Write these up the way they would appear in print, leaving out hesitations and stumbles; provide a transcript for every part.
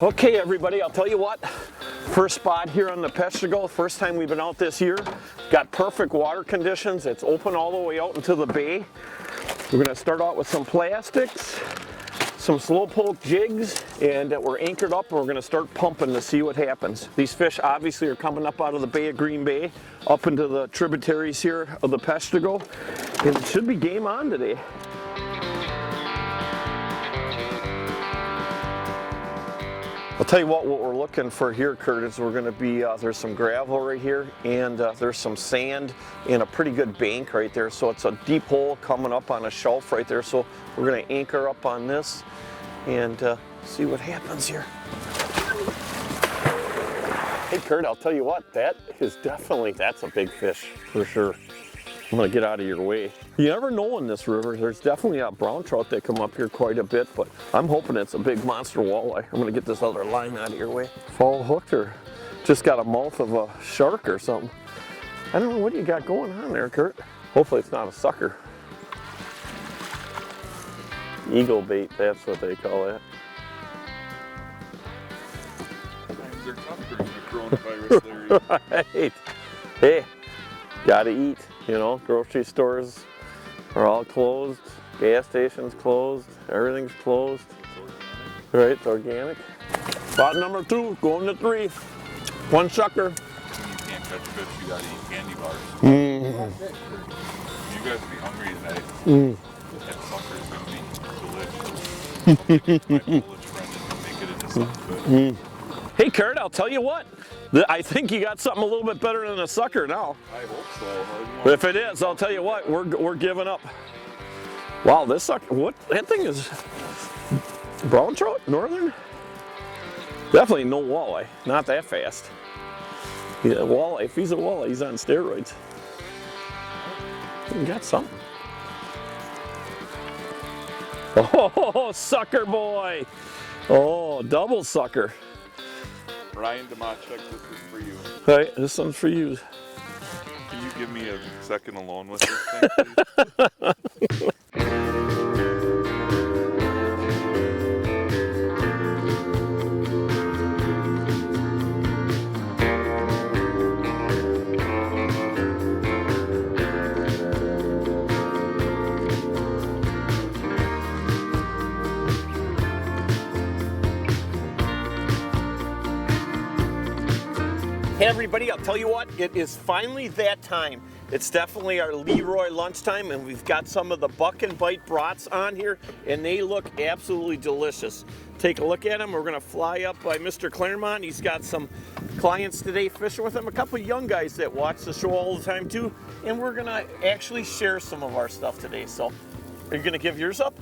Okay everybody, I'll tell you what, first spot here on the Peshtigo, first time we've been out this year. Got perfect water conditions, it's open all the way out into the bay. We're going to start out with some plastics, some slow poke jigs, and we're anchored up and we're going to start pumping to see what happens. These fish obviously are coming up out of the Bay of Green Bay, up into the tributaries here of the Peshtigo, and it should be game on today. I'll tell you what we're looking for here, Kurt, is we're going to be, there's some gravel right here, and there's some sand and a pretty good bank right there. So it's a deep hole coming up on a shelf right there. So we're going to anchor up on this and see what happens here. Hey, Kurt, I'll tell you what, that is definitely, that's a big fish for sure. I'm gonna get out of your way. You never know in this river. There's definitely a brown trout that come up here quite a bit, but I'm hoping it's a big monster walleye. I'm gonna get this other line out of your way. Fall hooked or just got a mouth of a shark or something. I don't know, what do you got going on there, Kurt? Hopefully it's not a sucker. Eagle bait, that's what they call it. Sometimes they're tough during the coronavirus there. Right. Hey, gotta eat. You know, grocery stores are all closed, gas stations closed, everything's closed. Right, it's organic. Spot number 2, going to 3. One sucker. When you can't catch fish, you gotta eat candy bars. You guys be hungry tonight. That sucker's gonna be delicious. My Polish friend is make it into something good. Hey Kurt, I'll tell you what. I think you got something a little bit better than a sucker now. I hope so. If it is, I'll tell you what, we're giving up. Wow, this sucker, what, that thing is brown trout, northern? Definitely no walleye, not that fast. Yeah, walleye, if he's a walleye, he's on steroids. You got something. Oh, sucker boy. Oh, double sucker. Ryan Demachek, this is for you. Right, this one's for you. Can you give me a second alone with this thing, please? Hey everybody, I'll tell you what, it is finally that time. It's definitely our Leroy lunchtime, and we've got some of the buck and bite brats on here, and they look absolutely delicious. Take a look at them. We're gonna fly up by Mr. Claremont. He's got some clients today fishing with him, a couple of young guys that watch the show all the time too, and we're gonna actually share some of our stuff today. So, are you gonna give yours up?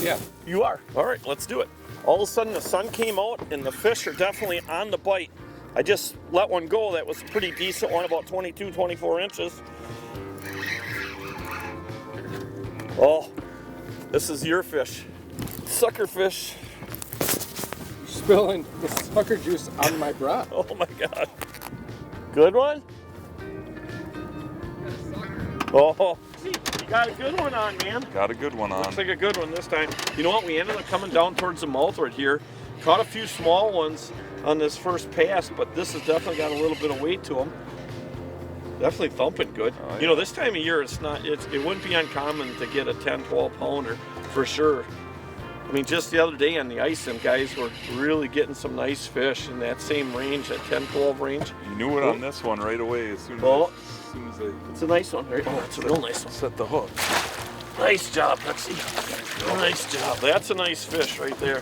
Yeah. You are. All right, let's do it. All of a sudden the sun came out and the fish are definitely on the bite. I just let one go that was a pretty decent one, about 22, 24 inches. Oh, this is your fish. Sucker fish. You're spilling the sucker juice on my bra. Oh my God. Good one? Oh, you got a good one on, man. Got a good one on. Looks like a good one this time. You know what, we ended up coming down towards the mouth right here. Caught a few small ones on this first pass, but this has definitely got a little bit of weight to them. Definitely thumping good. Oh, yeah. You know, this time of year, it wouldn't be uncommon to get a 10, 12 pounder for sure. I mean, just the other day on the ice, them guys were really getting some nice fish in that same range, that 10, 12 range. You knew it on this one right away as soon as they it's a nice one, right? Oh, it's a real nice one. Set the hook. Nice job, Pepsi. Nice job. That's a nice fish right there.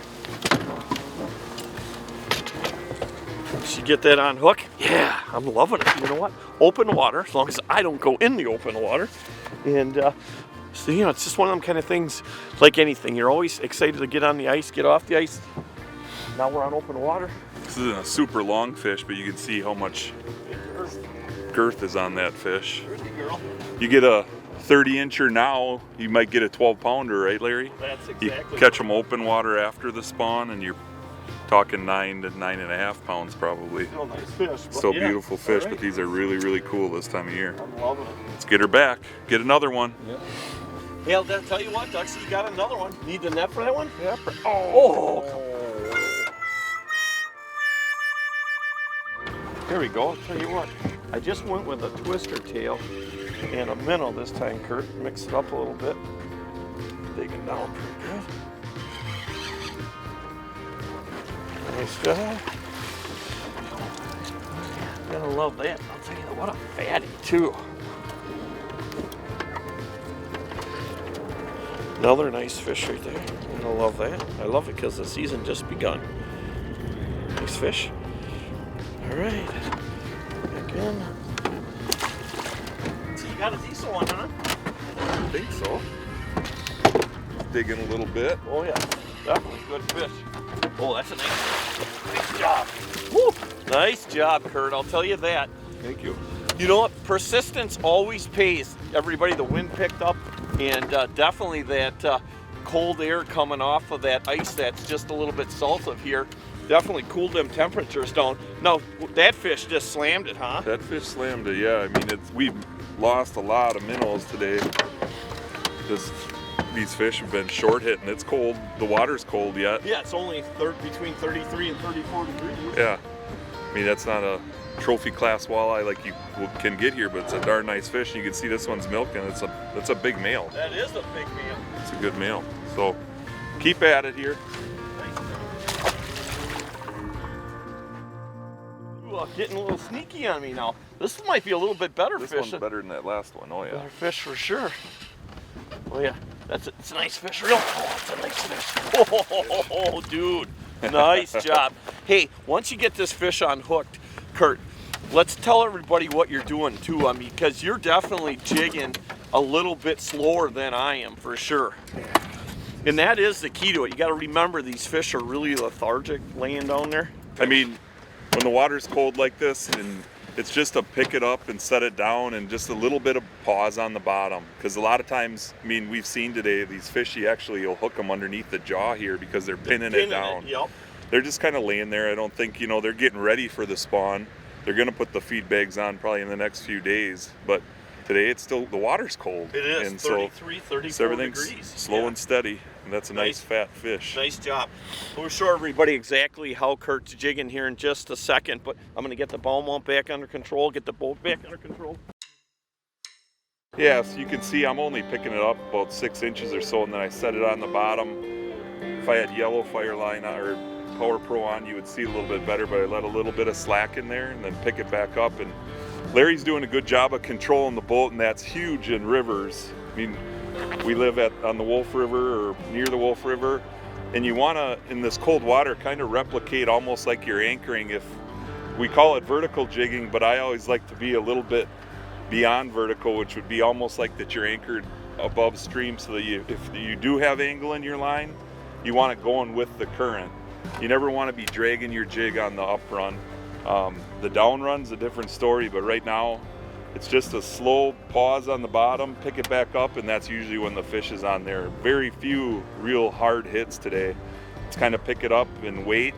Did you get that on hook? Yeah, I'm loving it. You know what? Open water, as long as I don't go in the open water. And so, you know, it's just one of them kind of things, like anything. You're always excited to get on the ice, get off the ice. Now we're on open water. This isn't a super long fish, but you can see how much girth is on that fish. You get a 30-incher now, you might get a 12-pounder, right, Larry? That's exactly. You catch them open water after the spawn, and you're talking 9 to 9.5 pounds probably. Still nice fish. Still beautiful fish, right. But these are really, really cool this time of year. I'm loving it. Let's get her back. Get another one. Yep. Hey, I'll tell you what, Duxie, you got another one. Need the net for that one? Yeah. Oh. Here we go. I'll tell you what. I just went with a twister tail and a minnow this time, Kurt. Mix it up a little bit. Digging down pretty good. Nice job. Gonna love that. I'll tell you what, a fatty too. Another nice fish right there. I'm gonna love that. I love it because the season just begun. Nice fish. All right. Again. So you got a decent one, huh? I think so. Digging a little bit. Oh yeah, definitely good fish. Oh, that's a nice job. Woo! Nice job, Kurt. I'll tell you that. Thank you. You know what? Persistence always pays. Everybody, the wind picked up, and definitely that cold air coming off of that ice that's just a little bit south of here definitely cooled them temperatures down. Now, that fish just slammed it, huh? That fish slammed it, yeah. I mean, we've lost a lot of minnows today. These fish have been short hitting. It's cold. The water's cold yet. Yeah, it's only between 33 and 34 degrees. Yeah. I mean, that's not a trophy class walleye like you can get here, but it's a darn nice fish. You can see this one's milking. It's a big male. That is a big male. It's a good male. So keep at it here. Ooh, getting a little sneaky on me now. This might be a little bit better This fish. one's better than that last one. Oh yeah. Better fish for sure. Oh yeah, it's a nice fish. Real. Oh, it's a nice fish. Oh, dude, nice job. Hey, once you get this fish unhooked, Kurt, let's tell everybody what you're doing too. I mean, because you're definitely jigging a little bit slower than I am for sure. And that is the key to it. You got to remember these fish are really lethargic laying down there. I mean, when the water's cold like this, and it's just to pick it up and set it down and just a little bit of pause on the bottom. Because a lot of times, I mean, we've seen today, these fish, you'll hook them underneath the jaw here because they're pinning it down. Yep. They're just kind of laying there. I don't think, they're getting ready for the spawn. They're going to put the feed bags on probably in the next few days. But today, it's still, the water's cold. It is, and 33, 34 so everything's degrees. slow Yeah. and steady. And that's a nice fat fish. Nice job. We'll show everybody exactly how Kurt's jigging here in just a second, but I'm going to get the bow mount back under control, get the boat back under control. Yeah, so you can see I'm only picking it up about 6 inches or so, and then I set it on the bottom. If I had yellow fire line or Power Pro on, you would see a little bit better, but I let a little bit of slack in there and then pick it back up. And Larry's doing a good job of controlling the boat, and that's huge in rivers. I mean, we live on the Wolf River or near the Wolf River, and you want to, in this cold water, kind of replicate almost like you're anchoring. If we call it vertical jigging, but I always like to be a little bit beyond vertical, which would be almost like that you're anchored above stream, so that if you do have angle in your line, you want it going with the current. You never want to be dragging your jig on the up run. The down run's a different story, but right now it's just a slow pause on the bottom, pick it back up, and that's usually when the fish is on there. Very few real hard hits today. It's kind of pick it up and wait,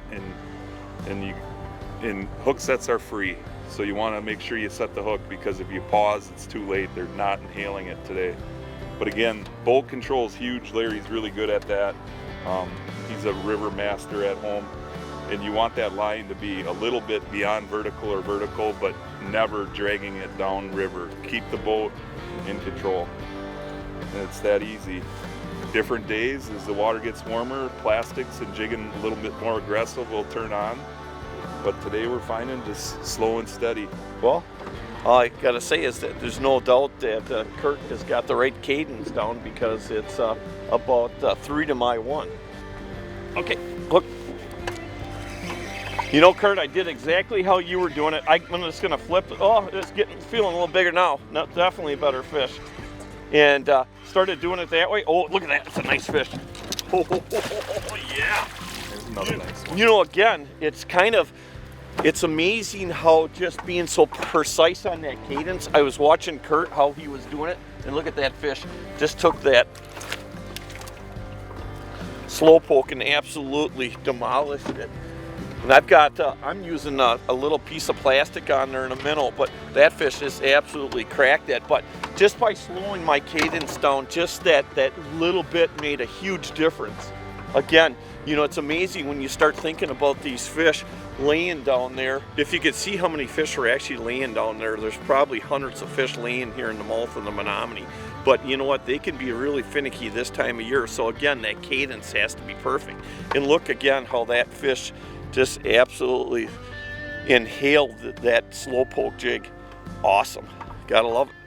and hook sets are free. So you want to make sure you set the hook, because if you pause, it's too late. They're not inhaling it today. But again, bolt control is huge. Larry's really good at that. He's a river master at home. And you want that line to be a little bit beyond vertical or vertical, but never dragging it down river. Keep the boat in control. And it's that easy. Different days, as the water gets warmer, plastics and jigging a little bit more aggressive will turn on. But today we're finding just slow and steady. Well, all I gotta say is that there's no doubt that Kurt has got the right cadence down, because it's about 3 to my 1. Okay, look. You know, Kurt, I did exactly how you were doing it. I'm just gonna flip it. Oh, it's feeling a little bigger now. No, definitely a better fish. And started doing it that way. Oh, look at that, it's a nice fish. Oh, yeah. There's another nice one. You know, again, it's amazing how just being so precise on that cadence. I was watching Kurt, how he was doing it, and look at that fish. Just took that slow poke and absolutely demolished it. And I've got, I'm using a little piece of plastic on there in a minnow, but that fish just absolutely cracked it. But just by slowing my cadence down, just that little bit made a huge difference. again, you know, it's amazing when you start thinking about these fish laying down there. If you could see how many fish are actually laying down there, there's probably hundreds of fish laying here in the mouth of the Menominee. But you know what, they can be really finicky this time of year. So again, that cadence has to be perfect. And look again how that fish just absolutely inhaled that slowpoke jig. Awesome, gotta love it.